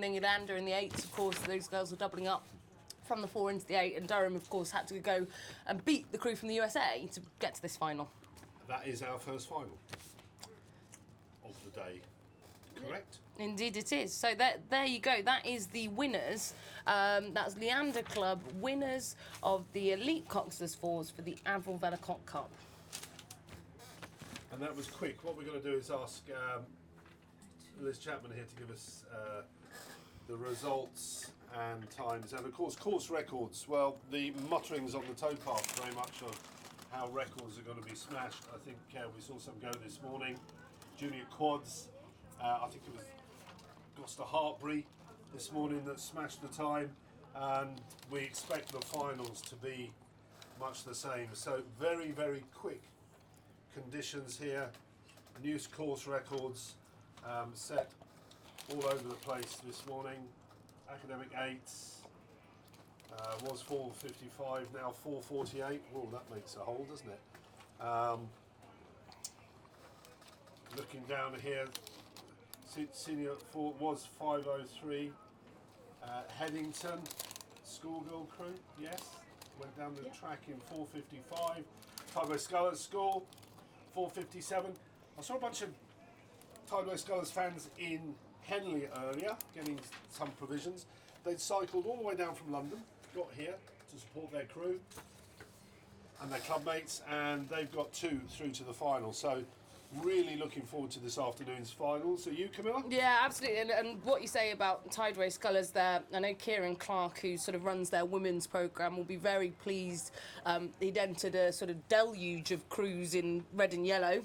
morning. Leander in the 8s, of course, those girls were doubling up from the 4 into the 8, and Durham, of course, had to go and beat the crew from the USA to get to this final. That is our first final of the day, correct? Indeed it is. So there you go. That is the winners. That's Leander Club winners of the Elite Coxless Fours for the Avril Vellacock Cup. And that was quick. What we're going to do is ask Liz Chapman here to give us the results and times, and of course course records. Well, the mutterings on the towpath very much of how records are going to be smashed. I think we saw some go this morning. Junior quads, I think it was Gloucester Hartbury this morning that smashed the time, and we expect the finals to be much the same. So very, very quick conditions here. New course records set all over the place this morning. Academic 8s was 4:55, now 4:48. Well, that makes a hole, doesn't it? Looking down here, senior 4 was 5:03. Headington schoolgirl crew, yes, went down the track in 4:55. Tideway Scullers School 4:57. I saw a bunch of Tideway Scullers fans in Henley earlier, getting some provisions. They'd cycled all the way down from London, got here to support their crew and their club mates, and they've got 2 through to the final. So really looking forward to this afternoon's finals. Are you, Camilla? Yeah, absolutely. And what you say about Tideway Scullers there, I know Kieran Clark, who sort of runs their women's programme, will be very pleased. He'd entered a sort of deluge of crews in red and yellow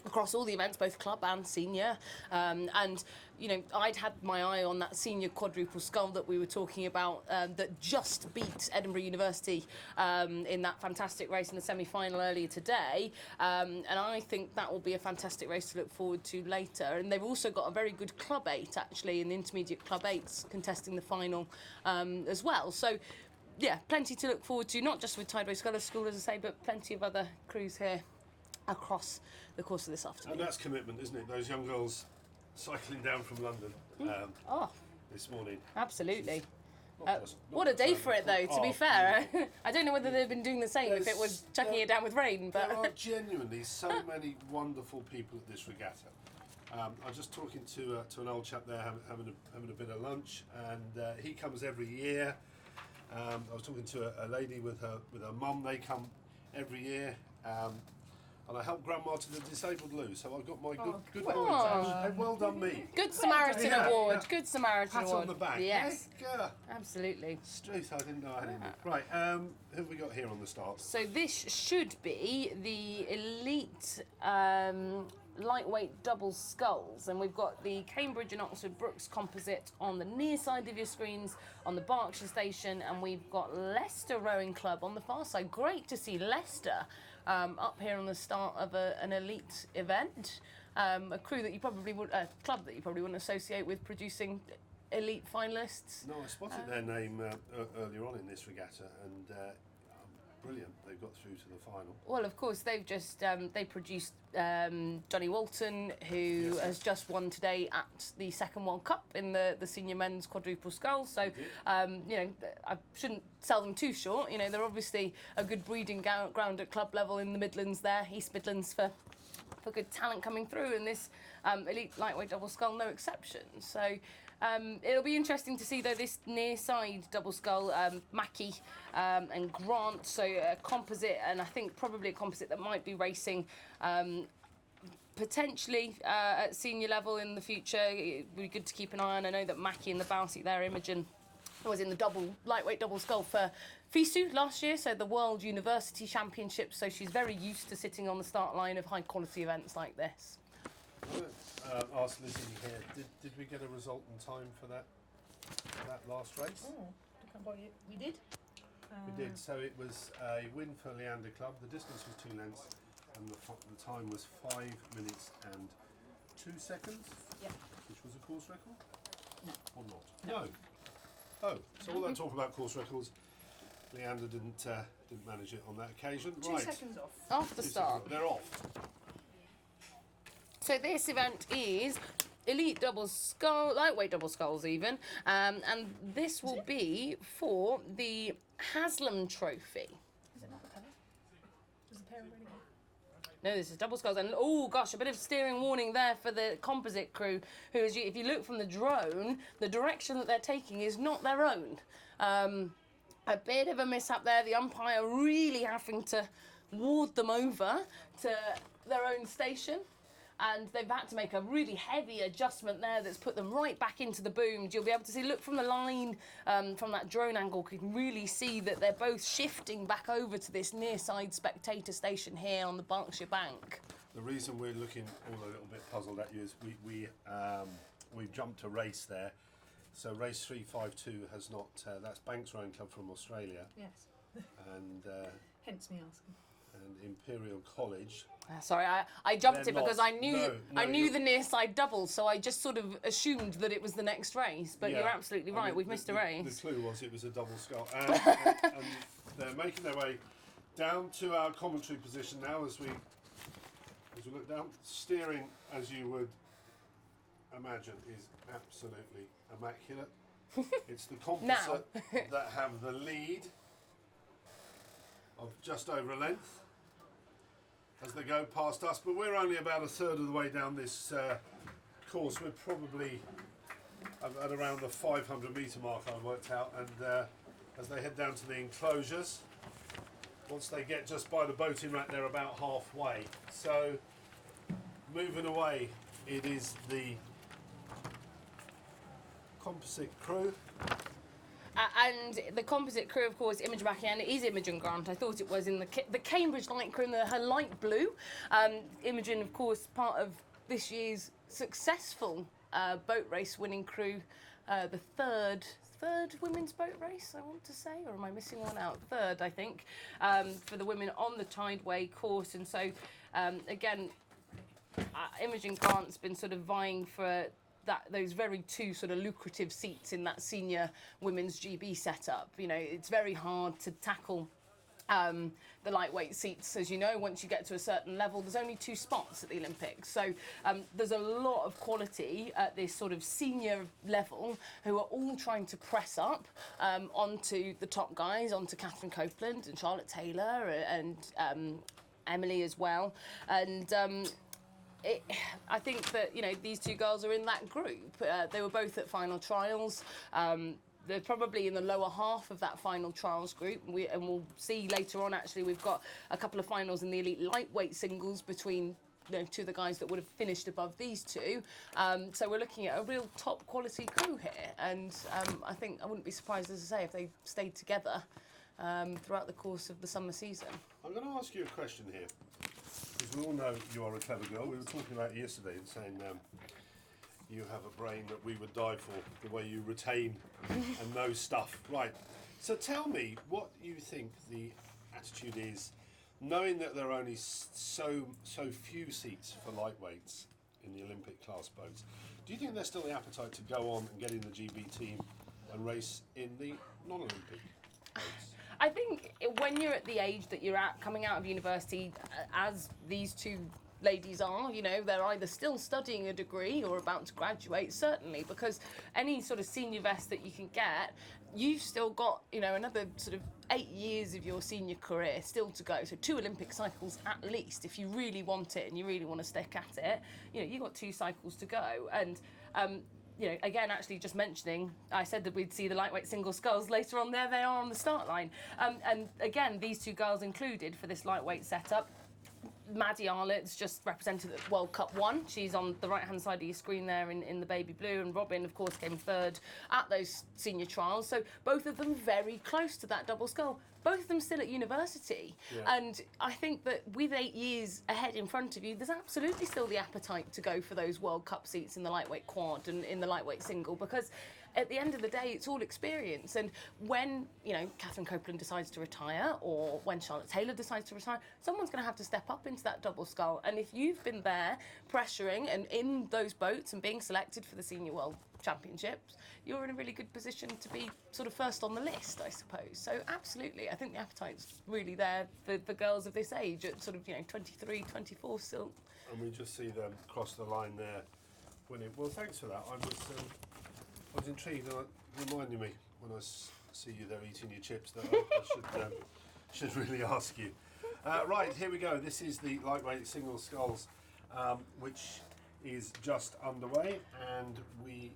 across all the events, both club and senior. And, you know, I'd had my eye on that senior quadruple scull that we were talking about that just beat Edinburgh University in that fantastic race in the semi-final earlier today. And I think that will be a fantastic race to look forward to later. And they've also got a very good Club 8, actually, in the intermediate Club 8s contesting the final as well. So, yeah, plenty to look forward to, not just with Tideway Scullers School, as I say, but plenty of other crews here across the course of this afternoon. And that's commitment, isn't it? Those young girls cycling down from London this morning. Absolutely. What a day for it, though, to be fair. I don't know whether they've been doing the same if it was chucking it down with rain. But there are genuinely so many wonderful people at this regatta. I was just talking to an old chap there having a bit of lunch, and he comes every year. I was talking to a lady with her mum. They come every year. And I helped Grandma to the disabled loo, so I got my good points. Well done me. Good Samaritan award. Good Samaritan Pat award. on the back. Yes. Yeah. Absolutely. Straight, I didn't know I had any. Right, who have we got here on the start? So this should be the elite lightweight double sculls, and we've got the Cambridge and Oxford Brookes composite on the near side of your screens on the Berkshire station, and we've got Leicester Rowing Club on the far side. Great to see Leicester up here on the start of an elite event. A crew that you probably would, a club that you probably wouldn't associate with producing elite finalists. No, I spotted their name earlier on in this regatta, and brilliant. They've got through to the final. Well, of course, they've just they produced Johnny Walton, who has just won today at the second World Cup in the senior men's quadruple scull. So, you know, I shouldn't sell them too short. You know, they're obviously a good breeding ground at club level in the Midlands there, East Midlands, for good talent coming through, and this elite lightweight double scull no exception. So it'll be interesting to see, though, this near side double scull, Mackie and Grant, so a composite, and I think probably a composite that might be racing potentially at senior level in the future. It'd be good to keep an eye on. I know that Mackie in the bow seat there, Imogen, was in the lightweight double scull for FISU last year, so the World University Championships, so she's very used to sitting on the start line of high quality events like this. Ask Lizzie here, did we get a result in time for that last race? We did. We did, so it was a win for Leander Club. The distance was 2 lengths and the time was 5 minutes and 2 seconds, which was a course record? No. Or not? No. Oh, so all that talk about course records, Leander didn't manage it on that occasion. 2 seconds off. Off the start. They're off. So this event is elite double skull, lightweight double sculls even, and this will be for the Haslam Trophy. Is it not the pair? Does the pair already go? No, this is double sculls, and oh gosh, a bit of steering warning there for the composite crew, who, if you look from the drone, the direction that they're taking is not their own. A bit of a mishap there, the umpire really having to ward them over to their own station. And they've had to make a really heavy adjustment there that's put them right back into the booms. You'll be able to see, look from the line, from that drone angle, you can really see that they're both shifting back over to this near side spectator station here on the Berkshire Bank. The reason we're looking all a little bit puzzled at you is we've jumped a race there. So race 352 has not, that's Banks Rowing Club from Australia. Yes. And Hence me asking. and Imperial College. Sorry, I jumped They're it because not- I knew no, I knew you're- the near side double, so I just sort of assumed that it was the next race. But Yeah. you're absolutely I right, mean, we've missed a the race. clue was it was a double skull. And they're making their way down to our commentary position now as we look down. Steering, as you would imagine, is absolutely immaculate. It's the composite that have the lead of just over a length as they go past us, but we're only about a third of the way down this course. We're probably at around the 500 metre mark, I worked out, and as they head down to the enclosures, once they get just by the boating rack, they're about halfway. So moving away, it is the composite crew. And the composite crew, of course, Imogen Bacchian is Imogen Grant. I thought it was in the Cambridge light crew, in her light blue. Imogen, of course, part of this year's successful boat race winning crew, the third women's boat race, I want to say, or am I missing one out? Third, I think, for the women on the Tideway course. And so, again, Imogen Grant's been sort of vying for those very two sort of lucrative seats in that senior women's GB setup. You know, it's very hard to tackle the lightweight seats, as you know. Once you get to a certain level, there's only 2 spots at the Olympics. So there's a lot of quality at this sort of senior level who are all trying to press up onto the top guys, onto Catherine Copeland and Charlotte Taylor and Emily as well. And I think that, you know, these 2 girls are in that group. They were both at final trials. They're probably in the lower half of that final trials group. And we'll see later on, actually, we've got a couple of finals in the elite lightweight singles between, you know, 2 of the guys that would have finished above these 2. So we're looking at a real top quality crew here. And I think I wouldn't be surprised, as I say, if they stayed together throughout the course of the summer season. I'm going to ask you a question here, because we all know you are a clever girl. We were talking about it yesterday and saying you have a brain that we would die for, the way you retain and know stuff. Right, so tell me what you think the attitude is, knowing that there are only so few seats for lightweights in the Olympic class boats. Do you think there's still the appetite to go on and get in the GB team and race in the non-Olympic boats? I think when you're at the age that you're at, coming out of university, as these 2 ladies are, you know, they're either still studying a degree or about to graduate, certainly, because any sort of senior vest that you can get, you've still got, you know, another sort of 8 years of your senior career still to go. So 2 Olympic cycles at least, if you really want it and you really want to stick at it. You know, you've got 2 cycles to go. And you know, again, actually just mentioning, I said that we'd see the lightweight single sculls later on. There they are on the start line. And again, these 2 girls included for this lightweight setup. Maddie Arlett's just represented at World Cup 1. She's on the right-hand side of your screen there in the baby blue. And Robin, of course, came 3rd at those senior trials. So both of them very close to that double scull. Both of them still at university. Yeah. And I think that with 8 years ahead in front of you, there's absolutely still the appetite to go for those World Cup seats in the lightweight quad and in the lightweight single, because at the end of the day, it's all experience. And when, you know, Catherine Copeland decides to retire, or when Charlotte Taylor decides to retire, someone's going to have to step up into that double scull. And if you've been there pressuring and in those boats and being selected for the Senior World Championships, you're in a really good position to be sort of first on the list, I suppose. So absolutely, I think the appetite's really there for girls of this age at sort of, you know, 23, 24 still. And we just see them cross the line there Brilliant. Well, thanks for that. I was intrigued, and it reminded me when I see you there eating your chips that I should really ask you. Right, here we go. This is the lightweight single sculls, which is just underway, and we...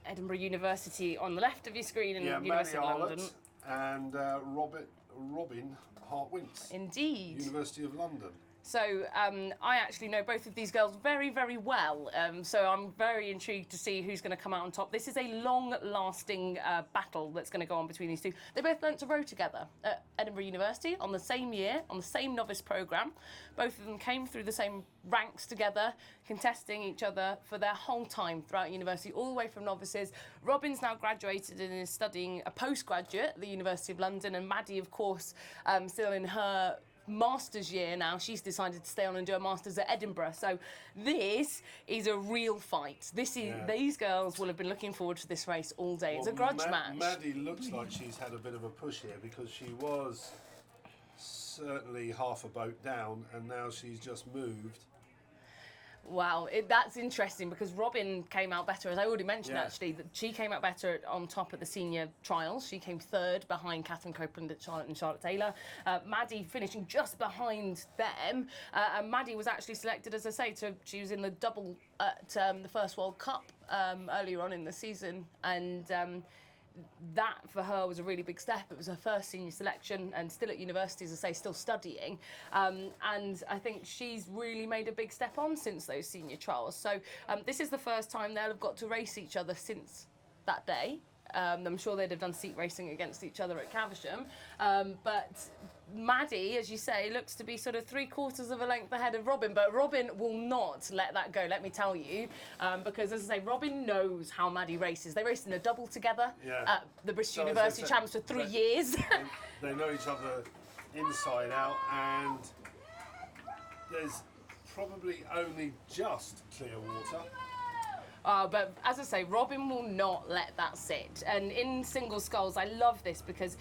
Edinburgh University on the left of your screen and Maddie University of London. Arlott and Robin Hart-Winks. Indeed. University of London. So I actually know both of these girls very, very well. So I'm very intrigued to see who's going to come out on top. This is a long-lasting battle that's going to go on between these two. They both learnt to row together at Edinburgh University on the same year, on the same novice programme. Both of them came through the same ranks together, contesting each other for their whole time throughout university, all the way from novices. Robin's now graduated and is studying a postgraduate at the University of London, and Maddie, of course, still in her master's year now. She's decided to stay on and do a master's at Edinburgh. So this is a real fight. These girls will have been looking forward to this race all day. It's a grudge match. Maddie looks like she's had a bit of a push here because she was certainly half a boat down, and now she's just moved. Wow, that's interesting because Robin came out better, as I already mentioned actually, that she came out better on top at the senior trials. She came third behind Catherine Copeland and Charlotte Taylor. Maddie finishing just behind them. And Maddie was actually selected, as I say, she was in the double at the first World Cup earlier on in the season. And that for her was a really big step. It was her first senior selection and still at university, as I say, still studying. And I think she's really made a big step on since those senior trials. So this is the first time they'll have got to race each other since that day. I'm sure they'd have done seat racing against each other at Caversham. But Maddie, as you say, looks to be sort of 3/4 of a length ahead of Robin, but Robin will not let that go, let me tell you, because, as I say, Robin knows how Maddie races. They raced in a double together at the British University Champs for 3 years. They know each other inside out, and there's probably only just clear water. But as I say, Robin will not let that sit. And in single sculls, I love this because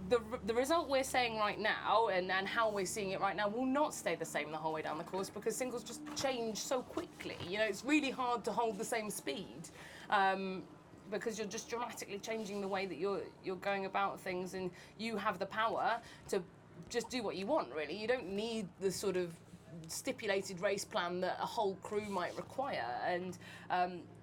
the result we're saying right now and how we're seeing it right now will not stay the same the whole way down the course because singles just change so quickly. You know, it's really hard to hold the same speed because you're just dramatically changing the way that you're going about things, and you have the power to just do what you want, really. You don't need the sort of stipulated race plan that a whole crew might require. And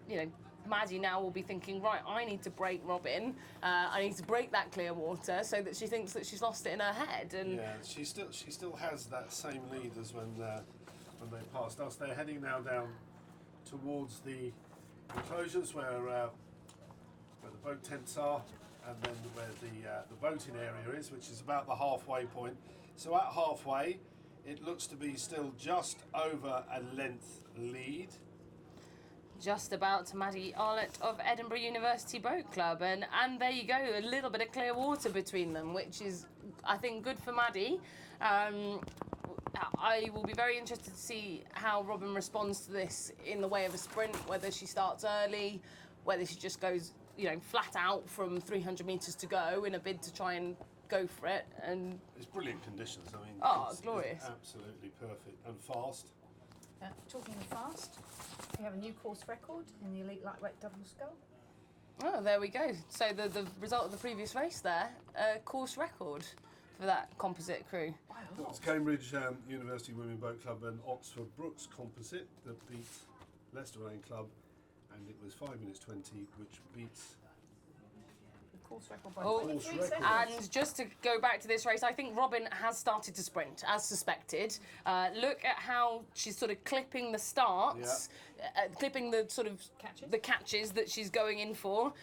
you know, Maddie now will be thinking, right, I need to break Robin. I need to break that clear water so that she thinks that she's lost it in her head. And yeah, she still has that same lead as when they passed us. They're heading now down towards the enclosures where the boat tents are, and then where the boating area is, which is about the halfway point. So at halfway, it looks to be still just over a length lead. Just about to Maddie Arlott of Edinburgh University Boat Club. And there you go, a little bit of clear water between them, which is, I think, good for Maddie. I will be very interested to see how Robin responds to this in the way of a sprint, whether she starts early, whether she just goes, you know, flat out from 300 metres to go in a bid to try and go for it. And it's brilliant conditions. I mean, it's glorious. Absolutely perfect and fast. Talking of fast, we have a new course record in the elite lightweight double scull. Oh, there we go. So the result of the previous race there, course record for that composite crew. Wow. It's Cambridge University Women Boat Club and Oxford Brookes composite that beat Leicester Lane Club, and it was 5 minutes 20, which beats Course record by Oh, 0.3 record. seconds. And just to go back to this race, I think Robin has started to sprint, as suspected. Look at how she's sort of clipping the starts, clipping the sort of the catches that she's going in for.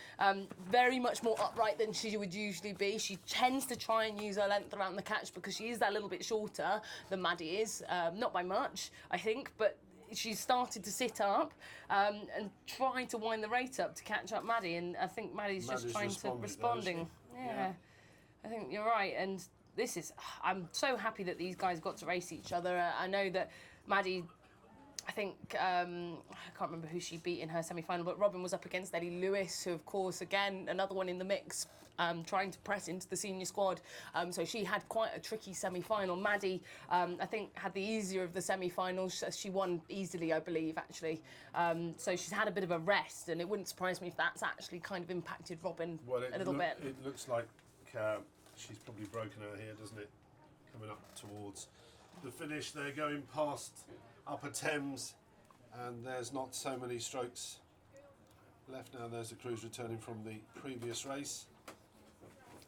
Very much more upright than she would usually be. She tends to try and use her length around the catch because she is that little bit shorter than Maddie is. Not by much, I think, but she's started to sit up and trying to wind the rate up to catch up Maddie, and I think Maddie's just trying to responding. Yeah, I think you're right, and I'm so happy that these guys got to race each other. I know that Maddie I think, I can't remember who she beat in her semi-final, but Robin was up against Ellie Lewis, who, of course, again, another one in the mix, trying to press into the senior squad. So she had quite a tricky semi-final. Maddie, I think, had the easier of the semi-finals. She won easily, I believe, actually. So she's had a bit of a rest, and it wouldn't surprise me if that's actually kind of impacted Robin a little bit. It looks like she's probably broken her here, doesn't it? Coming up towards the finish. They're going past Upper Thames, and there's not so many strokes left now. There's the crews returning from the previous race.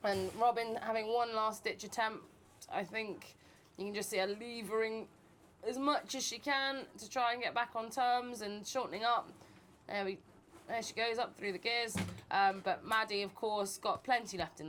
And Robin having one last ditch attempt. I think you can just see her levering as much as she can to try and get back on terms and shortening up. There she goes up through the gears. But Maddie, of course, got plenty left in